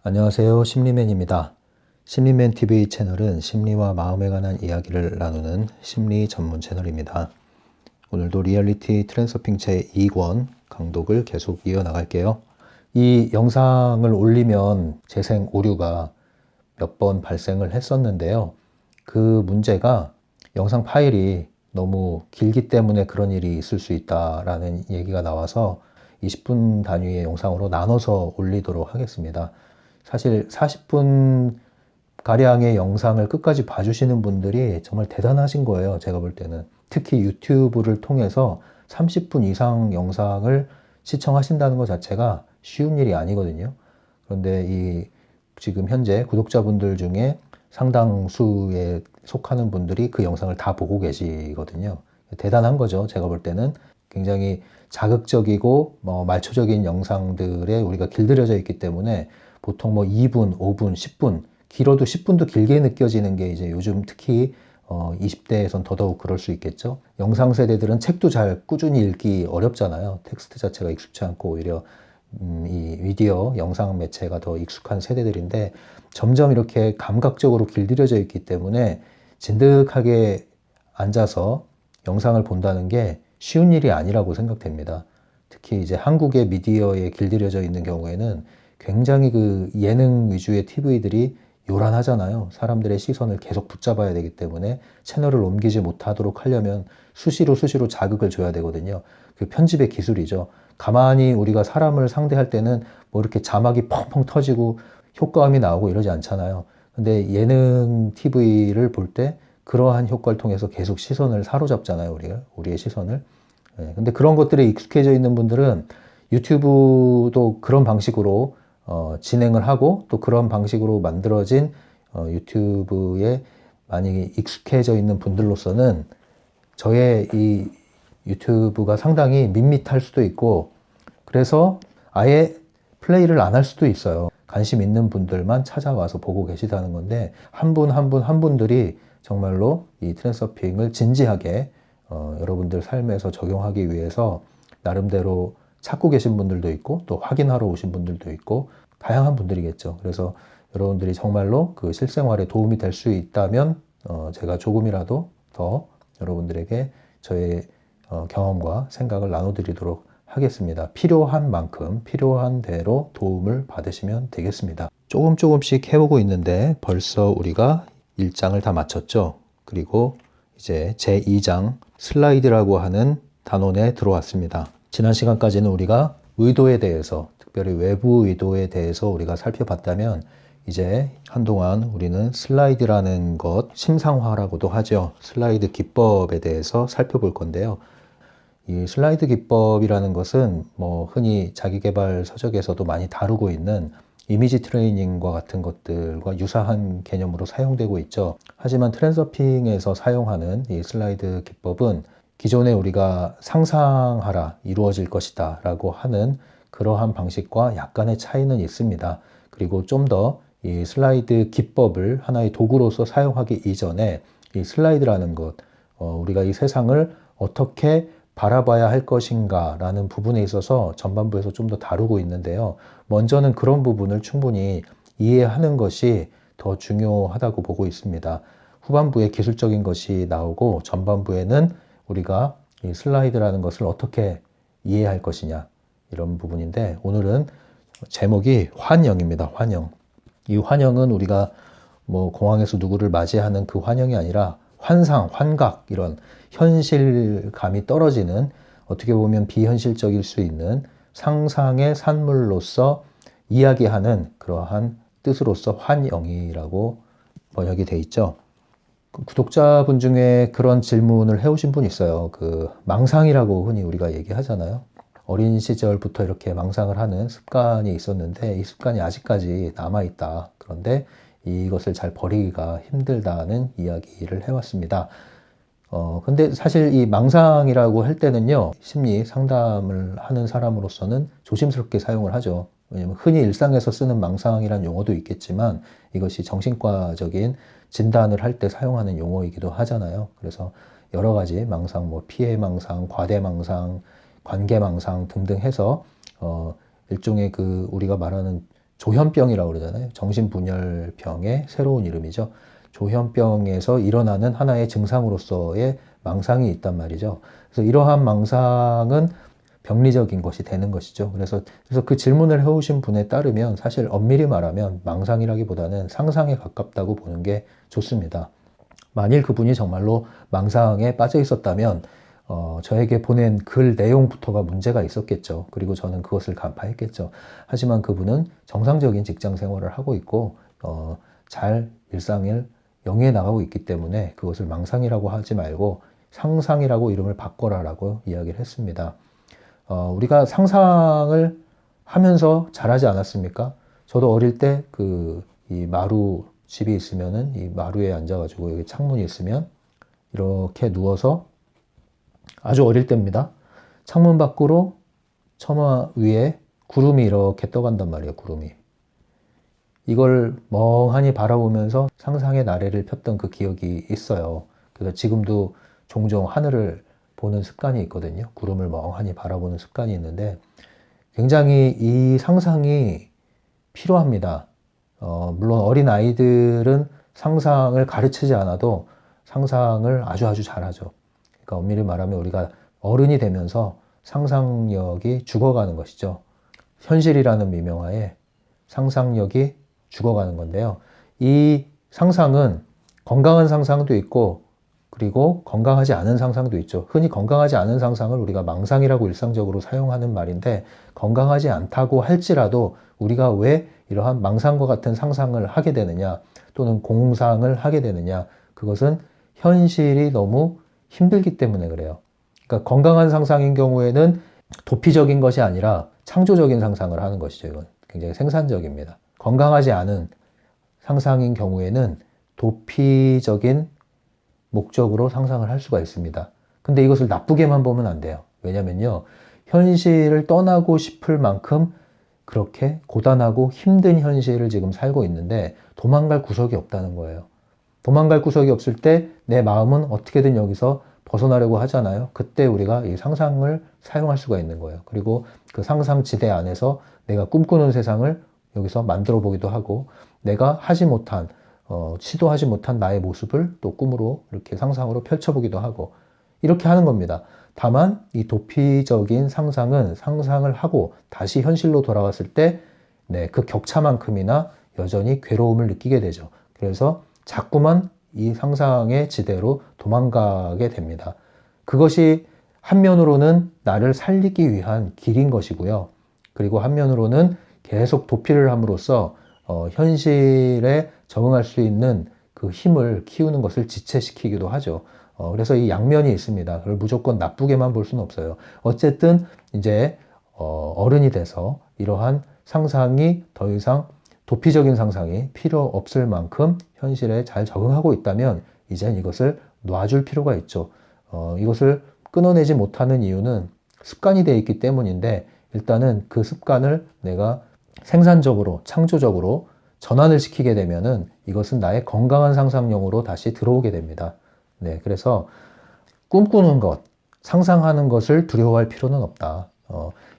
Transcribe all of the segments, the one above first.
안녕하세요. 심리맨입니다. 심리맨 TV 채널은 심리와 마음에 관한 이야기를 나누는 심리 전문 채널입니다. 오늘도 리얼리티 트랜서핑 제2권 강독을 계속 이어나갈게요. 이 영상을 올리면 재생 오류가 몇 번 발생을 했었는데요. 그 문제가 영상 파일이 너무 길기 때문에 그런 일이 있을 수 있다라는 얘기가 나와서 20분 단위의 영상으로 나눠서 올리도록 하겠습니다. 사실 40분 가량의 영상을 끝까지 봐주시는 분들이 정말 대단하신 거예요. 제가 볼 때는. 특히 유튜브를 통해서 30분 이상 영상을 시청하신다는 것 자체가 쉬운 일이 아니거든요. 그런데 이 지금 현재 구독자분들 중에 상당수에 속하는 분들이 그 영상을 다 보고 계시거든요. 대단한 거죠. 제가 볼 때는 굉장히 자극적이고 말초적인 영상들에 우리가 길들여져 있기 때문에 보통 2분, 5분, 10분, 길어도 10분도 길게 느껴지는 게 이제 요즘 특히 20대에선 더더욱 그럴 수 있겠죠. 영상 세대들은 책도 잘 꾸준히 읽기 어렵잖아요. 텍스트 자체가 익숙치 않고 오히려 이 미디어, 영상 매체가 더 익숙한 세대들인데 점점 이렇게 감각적으로 길들여져 있기 때문에 진득하게 앉아서 영상을 본다는 게 쉬운 일이 아니라고 생각됩니다. 특히 이제 한국의 미디어에 길들여져 있는 경우에는 굉장히 그 예능 위주의 TV들이 요란하잖아요. 사람들의 시선을 계속 붙잡아야 되기 때문에 채널을 옮기지 못하도록 하려면 수시로 자극을 줘야 되거든요. 그 편집의 기술이죠. 가만히 우리가 사람을 상대할 때는 뭐 이렇게 자막이 펑펑 터지고 효과음이 나오고 이러지 않잖아요. 근데 예능 TV를 볼 때 그러한 효과를 통해서 계속 시선을 사로잡잖아요. 우리의 시선을. 근데 그런 것들에 익숙해져 있는 분들은 유튜브도 그런 방식으로 진행을 하고 또 그런 방식으로 만들어진 유튜브에 많이 익숙해져 있는 분들로서는 저의 이 유튜브가 상당히 밋밋할 수도 있고 그래서 아예 플레이를 안 할 수도 있어요. 관심 있는 분들만 찾아와서 보고 계시다는 건데 한 분 한 분들이 정말로 이 트랜서핑을 진지하게 여러분들 삶에서 적용하기 위해서 나름대로 찾고 계신 분들도 있고 또 확인하러 오신 분들도 있고 다양한 분들이겠죠. 그래서 여러분들이 정말로 그 실생활에 도움이 될 수 있다면 제가 조금이라도 더 여러분들에게 저의 경험과 생각을 나눠드리도록 하겠습니다. 필요한 만큼 필요한 대로 도움을 받으시면 되겠습니다. 조금씩 해보고 있는데 벌써 우리가 1장을 다 마쳤죠. 그리고 이제 제2장 슬라이드라고 하는 단원에 들어왔습니다. 지난 시간까지는 우리가 의도에 대해서 특별히 외부 의도에 대해서 우리가 살펴봤다면 이제 한동안 우리는 슬라이드라는 것, 심상화라고도 하죠. 슬라이드 기법에 대해서 살펴볼 건데요. 이 슬라이드 기법이라는 것은 흔히 자기계발 서적에서도 많이 다루고 있는 이미지 트레이닝과 같은 것들과 유사한 개념으로 사용되고 있죠. 하지만 트랜서핑에서 사용하는 이 슬라이드 기법은 기존에 우리가 상상하라, 이루어질 것이다 라고 하는 그러한 방식과 약간의 차이는 있습니다. 그리고 좀 더 이 슬라이드 기법을 하나의 도구로서 사용하기 이전에 이 슬라이드라는 것, 우리가 이 세상을 어떻게 바라봐야 할 것인가 라는 부분에 있어서 전반부에서 좀 더 다루고 있는데요. 먼저는 그런 부분을 충분히 이해하는 것이 더 중요하다고 보고 있습니다. 후반부에 기술적인 것이 나오고 전반부에는 우리가 이 슬라이드라는 것을 어떻게 이해할 것이냐 이런 부분인데 오늘은 제목이 환영입니다. 환영. 이 환영은 우리가 공항에서 누구를 맞이하는 그 환영이 아니라 환상, 환각 이런 현실감이 떨어지는 어떻게 보면 비현실적일 수 있는 상상의 산물로서 이야기하는 그러한 뜻으로서 환영이라고 번역이 돼 있죠. 구독자분 중에 그런 질문을 해오신 분 있어요. 그 망상이라고 흔히 우리가 얘기하잖아요. 어린 시절부터 이렇게 망상을 하는 습관이 있었는데 이 습관이 아직까지 남아있다. 그런데 이것을 잘 버리기가 힘들다는 이야기를 해왔습니다. 근데 사실 이 망상이라고 할 때는요, 심리 상담을 하는 사람으로서는 조심스럽게 사용을 하죠. 왜냐면 흔히 일상에서 쓰는 망상이란 용어도 있겠지만 이것이 정신과적인 진단을 할 때 사용하는 용어이기도 하잖아요. 그래서 여러 가지 망상, 피해 망상, 과대 망상, 관계 망상 등등 해서 일종의 그 우리가 말하는 조현병이라고 그러잖아요. 정신분열병의 새로운 이름이죠. 조현병에서 일어나는 하나의 증상으로서의 망상이 있단 말이죠. 그래서 이러한 망상은 병리적인 것이 되는 것이죠. 그래서 그 질문을 해오신 분에 따르면 사실 엄밀히 말하면 망상이라기보다는 상상에 가깝다고 보는 게 좋습니다. 만일 그분이 정말로 망상에 빠져 있었다면 저에게 보낸 글 내용부터가 문제가 있었겠죠. 그리고 저는 그것을 간파했겠죠. 하지만 그분은 정상적인 직장 생활을 하고 있고 잘 일상을 영위해 나가고 있기 때문에 그것을 망상이라고 하지 말고 상상이라고 이름을 바꿔라라고 이야기를 했습니다. 우리가 상상을 하면서 잘하지 않았습니까? 저도 어릴 때 이 마루 집이 있으면은 이 마루에 앉아가지고 여기 창문이 있으면 이렇게 누워서 아주 어릴 때입니다. 창문 밖으로 처마 위에 구름이 이렇게 떠간단 말이에요. 구름이. 이걸 멍하니 바라보면서 상상의 나래를 폈던 그 기억이 있어요. 그래서 지금도 종종 하늘을 보는 습관이 있거든요. 구름을 멍하니 바라보는 습관이 있는데 굉장히 이 상상이 필요합니다. 물론 어린 아이들은 상상을 가르치지 않아도 상상을 아주 잘하죠. 그러니까 엄밀히 말하면 우리가 어른이 되면서 상상력이 죽어가는 것이죠. 현실이라는 미명하에 상상력이 죽어가는 건데요. 이 상상은 건강한 상상도 있고 그리고 건강하지 않은 상상도 있죠. 흔히 건강하지 않은 상상을 우리가 망상이라고 일상적으로 사용하는 말인데 건강하지 않다고 할지라도 우리가 왜 이러한 망상과 같은 상상을 하게 되느냐 또는 공상을 하게 되느냐 그것은 현실이 너무 힘들기 때문에 그래요. 그러니까 건강한 상상인 경우에는 도피적인 것이 아니라 창조적인 상상을 하는 것이죠. 이건 굉장히 생산적입니다. 건강하지 않은 상상인 경우에는 도피적인 목적으로 상상을 할 수가 있습니다. 근데 이것을 나쁘게만 보면 안 돼요. 왜냐면요. 현실을 떠나고 싶을 만큼 그렇게 고단하고 힘든 현실을 지금 살고 있는데 도망갈 구석이 없다는 거예요. 도망갈 구석이 없을 때 내 마음은 어떻게든 여기서 벗어나려고 하잖아요. 그때 우리가 이 상상을 사용할 수가 있는 거예요. 그리고 그 상상 지대 안에서 내가 꿈꾸는 세상을 여기서 만들어 보기도 하고 내가 하지 못한 시도하지 못한 나의 모습을 또 꿈으로 이렇게 상상으로 펼쳐보기도 하고 이렇게 하는 겁니다. 다만 이 도피적인 상상은 상상을 하고 다시 현실로 돌아왔을 때 그 격차만큼이나 여전히 괴로움을 느끼게 되죠. 그래서 자꾸만 이 상상의 지대로 도망가게 됩니다. 그것이 한면으로는 나를 살리기 위한 길인 것이고요. 그리고 한면으로는 계속 도피를 함으로써 현실에 적응할 수 있는 그 힘을 키우는 것을 지체시키기도 하죠. 그래서 이 양면이 있습니다. 그걸 무조건 나쁘게만 볼 수는 없어요. 어쨌든 이제 어른이 돼서 이러한 상상이 더 이상 도피적인 상상이 필요 없을 만큼 현실에 잘 적응하고 있다면 이젠 이것을 놔줄 필요가 있죠. 이것을 끊어내지 못하는 이유는 습관이 되어 있기 때문인데 일단은 그 습관을 내가 생산적으로 창조적으로 전환을 시키게 되면은 이것은 나의 건강한 상상력으로 다시 들어오게 됩니다. 네, 그래서 꿈꾸는 것, 상상하는 것을 두려워할 필요는 없다.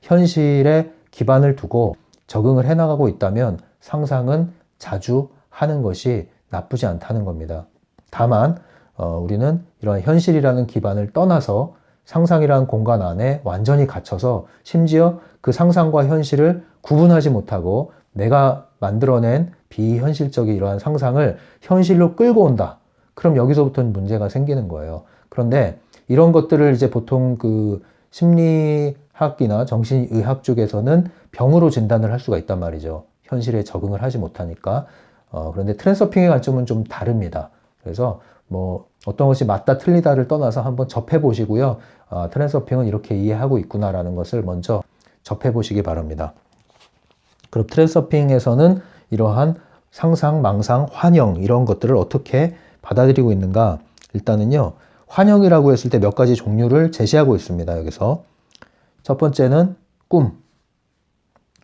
현실에 기반을 두고 적응을 해나가고 있다면 상상은 자주 하는 것이 나쁘지 않다는 겁니다. 다만 우리는 이러한 현실이라는 기반을 떠나서 상상이라는 공간 안에 완전히 갇혀서 심지어 그 상상과 현실을 구분하지 못하고 내가 만들어낸 비현실적인 이러한 상상을 현실로 끌고 온다. 그럼 여기서부터는 문제가 생기는 거예요. 그런데 이런 것들을 이제 보통 그 심리학이나 정신의학 쪽에서는 병으로 진단을 할 수가 있단 말이죠. 현실에 적응을 하지 못하니까. 그런데 트랜서핑의 관점은 좀 다릅니다. 그래서 뭐 어떤 것이 맞다 틀리다를 떠나서 한번 접해 보시고요. 트랜서핑은 이렇게 이해하고 있구나라는 것을 먼저 접해 보시기 바랍니다. 그럼 트랜서핑에서는 이러한 상상, 망상, 환영 이런 것들을 어떻게 받아들이고 있는가? 일단은요. 환영이라고 했을 때 몇 가지 종류를 제시하고 있습니다. 여기서 첫 번째는 꿈.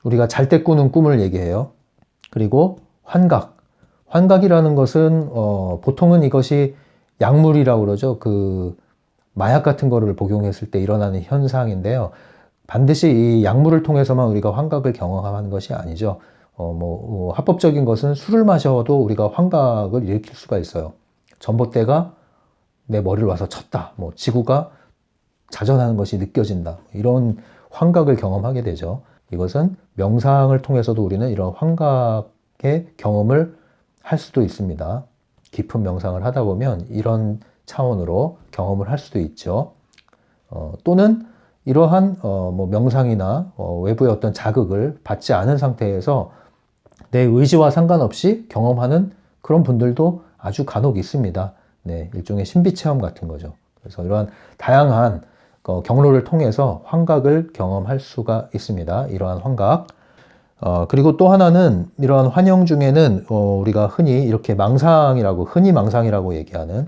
우리가 잘 때 꾸는 꿈을 얘기해요. 그리고 환각. 환각이라는 것은 보통은 이것이 약물이라고 그러죠. 그 마약 같은 거를 복용했을 때 일어나는 현상인데요. 반드시 이 약물을 통해서만 우리가 환각을 경험하는 것이 아니죠. 합법적인 것은 술을 마셔도 우리가 환각을 일으킬 수가 있어요. 전봇대가 내 머리를 와서 쳤다. 지구가 자전하는 것이 느껴진다. 이런 환각을 경험하게 되죠. 이것은 명상을 통해서도 우리는 이런 환각의 경험을 할 수도 있습니다. 깊은 명상을 하다 보면 이런 차원으로 경험을 할 수도 있죠. 또는 이러한 명상이나 외부의 어떤 자극을 받지 않은 상태에서 내 의지와 상관없이 경험하는 그런 분들도 아주 간혹 있습니다. 네, 일종의 신비체험 같은 거죠. 그래서 이러한 다양한 경로를 통해서 환각을 경험할 수가 있습니다. 이러한 환각. 그리고 또 하나는 이러한 환영 중에는 우리가 흔히 이렇게 흔히 망상이라고 얘기하는,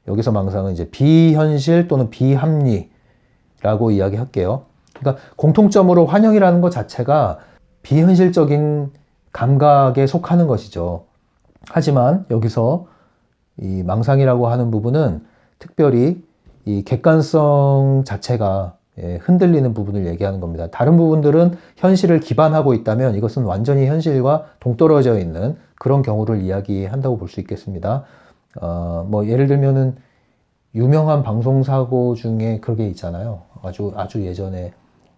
여기서 망상은 이제 비현실 또는 비합리라고 이야기할게요. 그러니까 공통점으로 환영이라는 것 자체가 비현실적인 감각에 속하는 것이죠. 하지만 여기서 이 망상이라고 하는 부분은 특별히 이 객관성 자체가 흔들리는 부분을 얘기하는 겁니다. 다른 부분들은 현실을 기반하고 있다면 이것은 완전히 현실과 동떨어져 있는 그런 경우를 이야기한다고 볼 수 있겠습니다. 예를 들면은 유명한 방송사고 중에 그게 있잖아요. 아주 예전에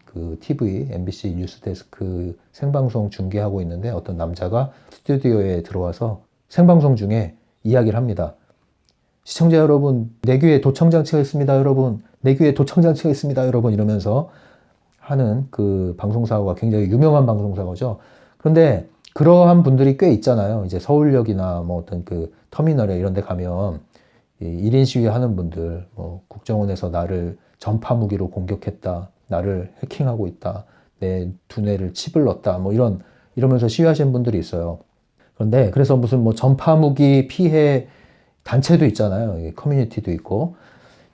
그 TV, MBC 뉴스데스크 생방송 중계하고 있는데 어떤 남자가 스튜디오에 들어와서 생방송 중에 이야기를 합니다. 시청자 여러분, 내 귀에 도청장치가 있습니다, 여러분. 내 귀에 도청장치가 있습니다, 여러분. 이러면서 하는 그 방송사고가 굉장히 유명한 방송사고죠. 그런데 그러한 분들이 꽤 있잖아요. 이제 서울역이나 어떤 그 터미널에 이런 데 가면 1인 시위 하는 분들, 국정원에서 나를 전파 무기로 공격했다. 나를 해킹하고 있다. 내 두뇌를 칩을 넣었다. 이러면서 시위하시는 분들이 있어요. 그런데 그래서 무슨 전파 무기 피해 단체도 있잖아요. 커뮤니티도 있고.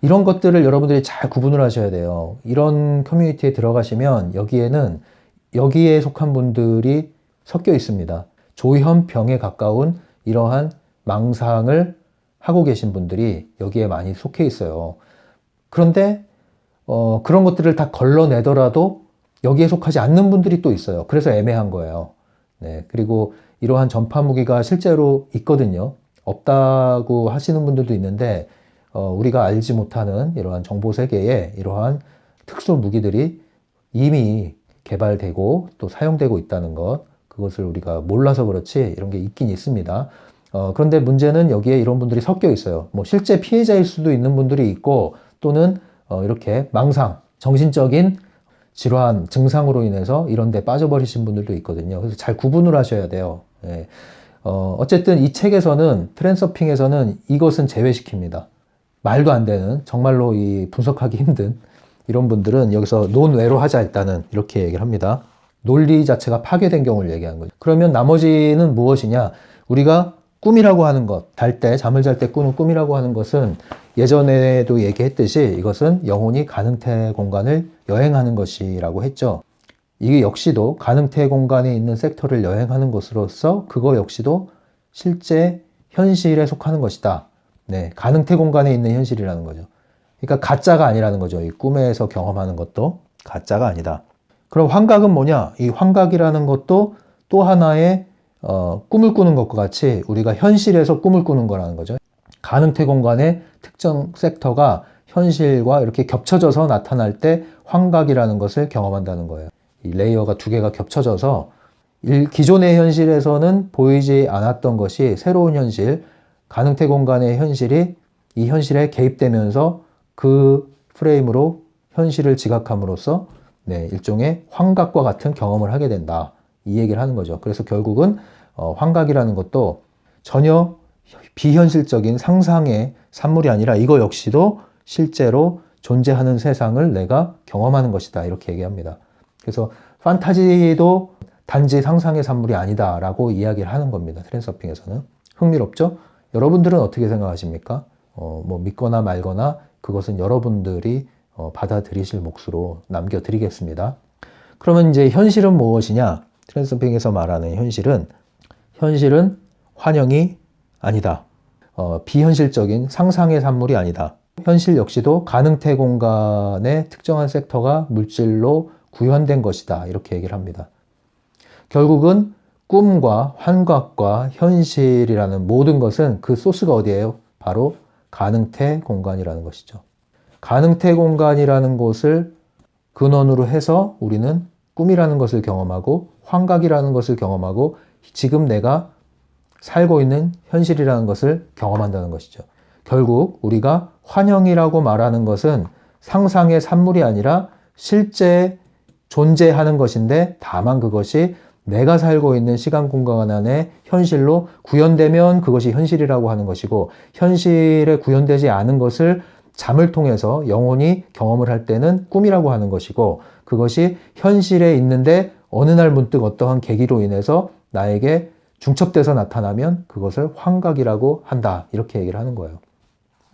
이런 것들을 여러분들이 잘 구분을 하셔야 돼요. 이런 커뮤니티에 들어가시면 여기에 속한 분들이 섞여 있습니다. 조현병에 가까운 이러한 망상을 하고 계신 분들이 여기에 많이 속해 있어요. 그런데 그런 것들을 다 걸러내더라도 여기에 속하지 않는 분들이 또 있어요. 그래서 애매한 거예요. 네, 그리고 이러한 전파 무기가 실제로 있거든요. 없다고 하시는 분들도 있는데 우리가 알지 못하는 이러한 정보 세계에 이러한 특수 무기들이 이미 개발되고 또 사용되고 있다는 것, 그것을 우리가 몰라서 그렇지 이런 게 있긴 있습니다. 그런데 문제는 여기에 이런 분들이 섞여 있어요. 실제 피해자일 수도 있는 분들이 있고 또는 이렇게 망상, 정신적인 질환, 증상으로 인해서 이런 데 빠져버리신 분들도 있거든요. 그래서 잘 구분을 하셔야 돼요. 예. 어쨌든 이 책에서는, 트랜서핑에서는 이것은 제외시킵니다. 말도 안 되는, 정말로 이 분석하기 힘든 이런 분들은 여기서 논외로 하자, 일단은 이렇게 얘기를 합니다. 논리 자체가 파괴된 경우를 얘기하는 거죠. 그러면 나머지는 무엇이냐? 우리가 꿈이라고 하는 것, 잠을 잘 때 꾸는 꿈이라고 하는 것은 예전에도 얘기했듯이 이것은 영혼이 가능태 공간을 여행하는 것이라고 했죠. 이게 역시도 가능태 공간에 있는 섹터를 여행하는 것으로서 그거 역시도 실제 현실에 속하는 것이다. 네, 가능태 공간에 있는 현실이라는 거죠. 그러니까 가짜가 아니라는 거죠. 이 꿈에서 경험하는 것도 가짜가 아니다. 그럼 환각은 뭐냐? 이 환각이라는 것도 또 하나의 꿈을 꾸는 것과 같이 우리가 현실에서 꿈을 꾸는 거라는 거죠. 가능태 공간의 특정 섹터가 현실과 이렇게 겹쳐져서 나타날 때 환각이라는 것을 경험한다는 거예요. 이 레이어가 두 개가 겹쳐져서 기존의 현실에서는 보이지 않았던 것이 새로운 현실, 가능태 공간의 현실이 이 현실에 개입되면서 그 프레임으로 현실을 지각함으로써 일종의 환각과 같은 경험을 하게 된다. 이 얘기를 하는 거죠. 그래서 결국은 환각이라는 것도 전혀 비현실적인 상상의 산물이 아니라 이거 역시도 실제로 존재하는 세상을 내가 경험하는 것이다. 이렇게 얘기합니다. 그래서 판타지도 단지 상상의 산물이 아니다 라고 이야기를 하는 겁니다. 트랜서핑에서는. 흥미롭죠? 여러분들은 어떻게 생각하십니까? 믿거나 말거나 그것은 여러분들이 받아들이실 몫으로 남겨드리겠습니다. 그러면 이제 현실은 무엇이냐? 트랜서핑에서 말하는 현실은 환영이 아니다. 비현실적인 상상의 산물이 아니다. 현실 역시도 가능태 공간의 특정한 섹터가 물질로 구현된 것이다. 이렇게 얘기를 합니다. 결국은 꿈과 환각과 현실이라는 모든 것은 그 소스가 어디예요? 바로 가능태 공간이라는 것이죠. 가능태 공간이라는 곳을 근원으로 해서 우리는 꿈이라는 것을 경험하고 환각이라는 것을 경험하고 지금 내가 살고 있는 현실이라는 것을 경험한다는 것이죠. 결국 우리가 환영이라고 말하는 것은 상상의 산물이 아니라 실제 존재하는 것인데 다만 그것이 내가 살고 있는 시간 공간 안에 현실로 구현되면 그것이 현실이라고 하는 것이고 현실에 구현되지 않은 것을 잠을 통해서 영혼이 경험을 할 때는 꿈이라고 하는 것이고 그것이 현실에 있는데 어느 날 문득 어떠한 계기로 인해서 나에게 중첩돼서 나타나면 그것을 환각이라고 한다. 이렇게 얘기를 하는 거예요.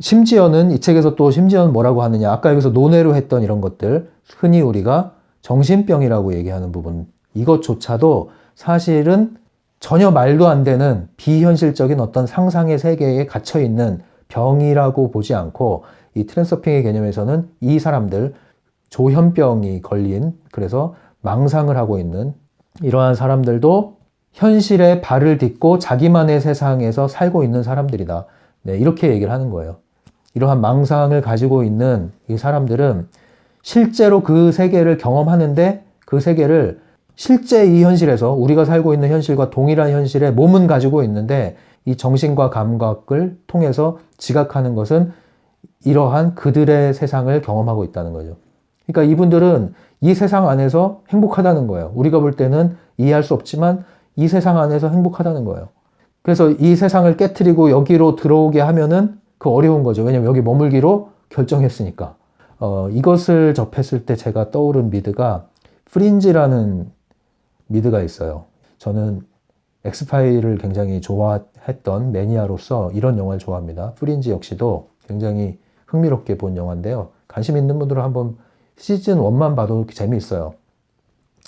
심지어는 이 책에서 또 심지어는 뭐라고 하느냐. 아까 여기서 논외로 했던 이런 것들 흔히 우리가 정신병이라고 얘기하는 부분 이것조차도 사실은 전혀 말도 안 되는 비현실적인 어떤 상상의 세계에 갇혀 있는 병이라고 보지 않고 이 트랜서핑의 개념에서는 이 사람들 조현병이 걸린 그래서 망상을 하고 있는 이러한 사람들도 현실에 발을 딛고 자기만의 세상에서 살고 있는 사람들이다. 네, 이렇게 얘기를 하는 거예요. 이러한 망상을 가지고 있는 이 사람들은 실제로 그 세계를 경험하는데 그 세계를 실제 이 현실에서 우리가 살고 있는 현실과 동일한 현실에 몸은 가지고 있는데 이 정신과 감각을 통해서 지각하는 것은 이러한 그들의 세상을 경험하고 있다는 거죠. 그러니까 이분들은 이 세상 안에서 행복하다는 거예요. 우리가 볼 때는 이해할 수 없지만 이 세상 안에서 행복하다는 거예요. 그래서 이 세상을 깨트리고 여기로 들어오게 하면은 그 어려운 거죠. 왜냐면 여기 머물기로 결정했으니까. 이것을 접했을 때 제가 떠오른 미드가 프린지라는 미드가 있어요. 저는 엑스파일을 굉장히 좋아했던 매니아로서 이런 영화를 좋아합니다. 프린지 역시도 굉장히 흥미롭게 본 영화인데요. 관심 있는 분들은 한번 시즌 1만 봐도 재미있어요.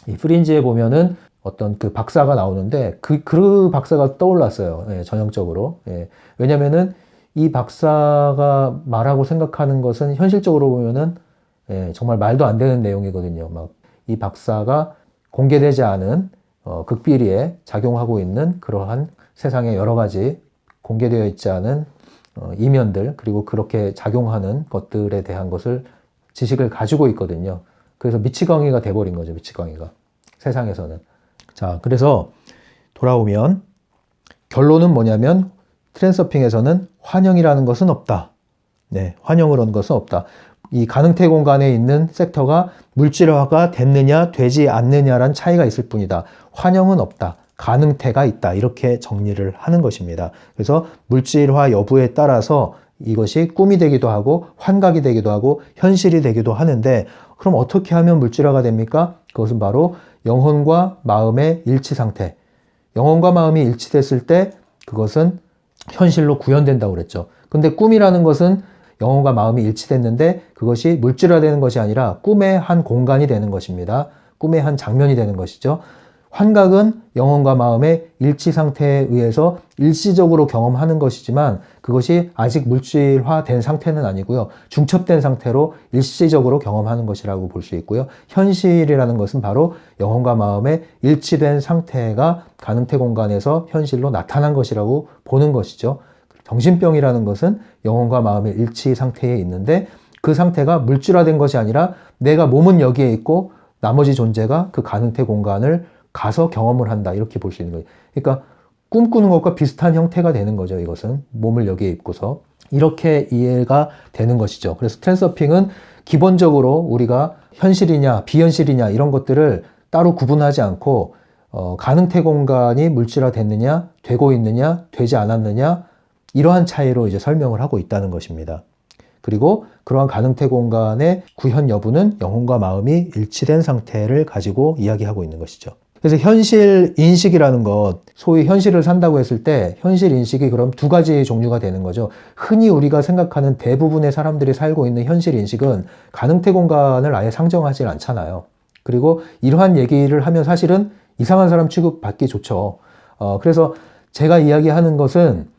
이 프린지에 보면은 어떤 그 박사가 나오는데 그 박사가 떠올랐어요. 예, 전형적으로. 예. 왜냐면은 이 박사가 말하고 생각하는 것은 현실적으로 보면은 예, 정말 말도 안 되는 내용이거든요. 막 이 박사가 공개되지 않은 극비리에 작용하고 있는 그러한 세상의 여러 가지 공개되어 있지 않은 이면들 그리고 그렇게 작용하는 것들에 대한 것을 지식을 가지고 있거든요. 그래서 미치광이가 돼버린 거죠. 미치광이가 세상에서는. 자, 그래서 돌아오면 결론은 뭐냐면 트랜서핑에서는 환영이라는 것은 없다. 네, 환영이라는 것은 없다. 이 가능태 공간에 있는 섹터가 물질화가 됐느냐 되지 않느냐란 차이가 있을 뿐이다. 환영은 없다. 가능태가 있다. 이렇게 정리를 하는 것입니다. 그래서 물질화 여부에 따라서 이것이 꿈이 되기도 하고 환각이 되기도 하고 현실이 되기도 하는데 그럼 어떻게 하면 물질화가 됩니까? 그것은 바로 영혼과 마음의 일치 상태. 영혼과 마음이 일치됐을 때 그것은 현실로 구현된다고 그랬죠. 근데 꿈이라는 것은 영혼과 마음이 일치됐는데 그것이 물질화되는 것이 아니라 꿈의 한 공간이 되는 것입니다. 꿈의 한 장면이 되는 것이죠. 환각은 영혼과 마음의 일치 상태에 의해서 일시적으로 경험하는 것이지만 그것이 아직 물질화된 상태는 아니고요. 중첩된 상태로 일시적으로 경험하는 것이라고 볼 수 있고요. 현실이라는 것은 바로 영혼과 마음의 일치된 상태가 가능태 공간에서 현실로 나타난 것이라고 보는 것이죠. 정신병이라는 것은 영혼과 마음의 일치 상태에 있는데 그 상태가 물질화된 것이 아니라 내가 몸은 여기에 있고 나머지 존재가 그 가능태 공간을 가서 경험을 한다. 이렇게 볼 수 있는 거예요. 그러니까 꿈꾸는 것과 비슷한 형태가 되는 거죠. 이것은 몸을 여기에 입고서 이렇게 이해가 되는 것이죠. 그래서 트랜서핑은 기본적으로 우리가 현실이냐 비현실이냐 이런 것들을 따로 구분하지 않고 가능태 공간이 물질화됐느냐 되고 있느냐 되지 않았느냐 이러한 차이로 이제 설명을 하고 있다는 것입니다. 그리고 그러한 가능태 공간의 구현 여부는 영혼과 마음이 일치된 상태를 가지고 이야기하고 있는 것이죠. 그래서 현실 인식이라는 것, 소위 현실을 산다고 했을 때 현실 인식이 그럼 두 가지 종류가 되는 거죠. 흔히 우리가 생각하는 대부분의 사람들이 살고 있는 현실 인식은 가능태 공간을 아예 상정하지 않잖아요. 그리고 이러한 얘기를 하면 사실은 이상한 사람 취급받기 좋죠. 그래서 제가 이야기하는 것은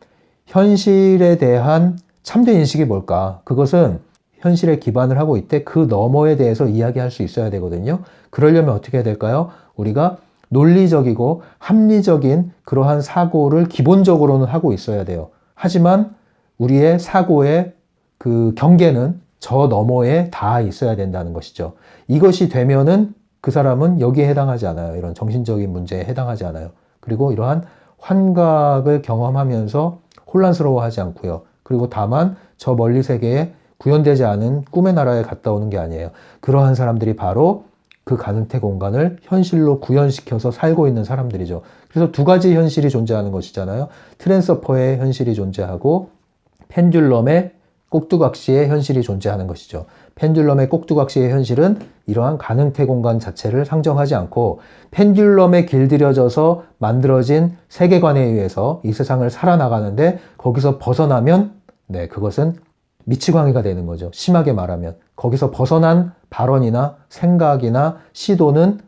현실에 대한 참된 인식이 뭘까? 그것은 현실에 기반을 하고 있대 그 너머에 대해서 이야기할 수 있어야 되거든요. 그러려면 어떻게 해야 될까요? 우리가 논리적이고 합리적인 그러한 사고를 기본적으로는 하고 있어야 돼요. 하지만 우리의 사고의 그 경계는 저 너머에 다 있어야 된다는 것이죠. 이것이 되면은 그 사람은 여기에 해당하지 않아요. 이런 정신적인 문제에 해당하지 않아요. 그리고 이러한 환각을 경험하면서 혼란스러워하지 않고요. 그리고 다만 저 멀리 세계에 구현되지 않은 꿈의 나라에 갔다 오는 게 아니에요. 그러한 사람들이 바로 그 가능태 공간을 현실로 구현시켜서 살고 있는 사람들이죠. 그래서 두 가지 현실이 존재하는 것이잖아요. 트랜서퍼의 현실이 존재하고 펜듈럼의 꼭두각시의 현실이 존재하는 것이죠. 펜듈럼의 꼭두각시의 현실은 이러한 가능태 공간 자체를 상정하지 않고 펜듈럼에 길들여져서 만들어진 세계관에 의해서 이 세상을 살아나가는데 거기서 벗어나면 그것은 미치광이가 되는 거죠. 심하게 말하면. 거기서 벗어난 발언이나 생각이나 시도는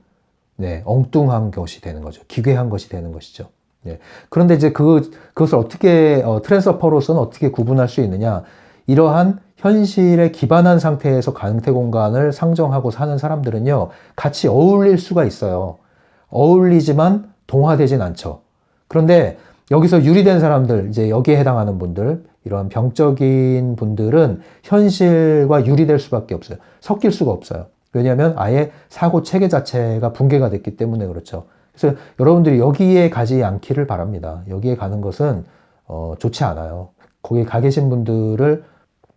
엉뚱한 것이 되는 거죠. 기괴한 것이 되는 것이죠. 그런데 이제 그것을 어떻게, 트랜서퍼로서는 어떻게 구분할 수 있느냐. 이러한 현실에 기반한 상태에서 가능태 공간을 상정하고 사는 사람들은요, 같이 어울릴 수가 있어요. 어울리지만 동화되진 않죠. 그런데 여기서 유리된 사람들, 이제 여기에 해당하는 분들, 이러한 병적인 분들은 현실과 유리될 수밖에 없어요. 섞일 수가 없어요. 왜냐하면 아예 사고 체계 자체가 붕괴가 됐기 때문에 그렇죠. 그래서 여러분들이 여기에 가지 않기를 바랍니다. 여기에 가는 것은 좋지 않아요. 거기 가 계신 분들을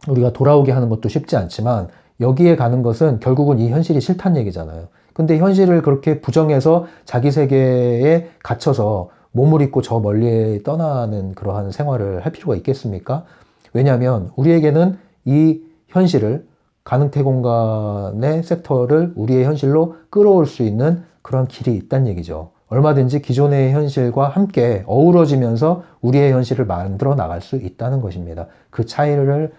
우리가 돌아오게 하는 것도 쉽지 않지만 여기에 가는 것은 결국은 이 현실이 싫다는 얘기잖아요. 근데 현실을 그렇게 부정해서 자기 세계에 갇혀서 몸을 잊고 저 멀리에 떠나는 그러한 생활을 할 필요가 있겠습니까? 왜냐하면 우리에게는 이 현실을 가능태 공간의 섹터를 우리의 현실로 끌어올 수 있는 그런 길이 있다는 얘기죠. 얼마든지 기존의 현실과 함께 어우러지면서 우리의 현실을 만들어 나갈 수 있다는 것입니다. 그 차이를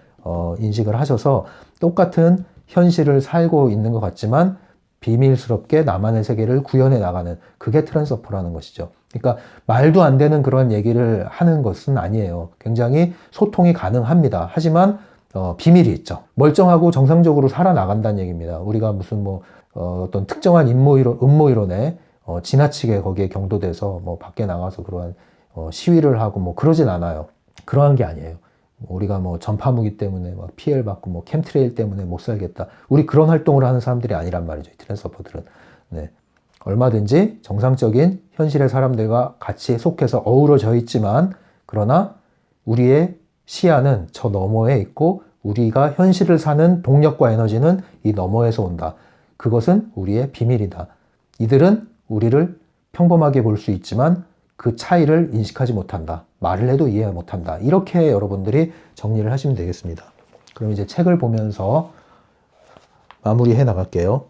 인식을 하셔서 똑같은 현실을 살고 있는 것 같지만 비밀스럽게 나만의 세계를 구현해 나가는 그게 트랜서퍼라는 것이죠. 그러니까 말도 안 되는 그런 얘기를 하는 것은 아니에요. 굉장히 소통이 가능합니다. 하지만 비밀이 있죠. 멀쩡하고 정상적으로 살아나간다는 얘기입니다. 우리가 무슨 어떤 특정한 음모이론에 지나치게 거기에 경도돼서 밖에 나가서 그러한 시위를 하고 그러진 않아요. 그러한 게 아니에요. 우리가 전파무기 때문에 막 피해를 받고 캠트레일 때문에 못 살겠다. 우리 그런 활동을 하는 사람들이 아니란 말이죠. 이 트랜서퍼들은. 얼마든지 정상적인 현실의 사람들과 같이 속해서 어우러져 있지만 그러나 우리의 시야는 저 너머에 있고 우리가 현실을 사는 동력과 에너지는 이 너머에서 온다. 그것은 우리의 비밀이다. 이들은 우리를 평범하게 볼 수 있지만 그 차이를 인식하지 못한다. 말을 해도 이해 못한다. 이렇게 여러분들이 정리를 하시면 되겠습니다. 그럼 이제 책을 보면서 마무리해 나갈게요.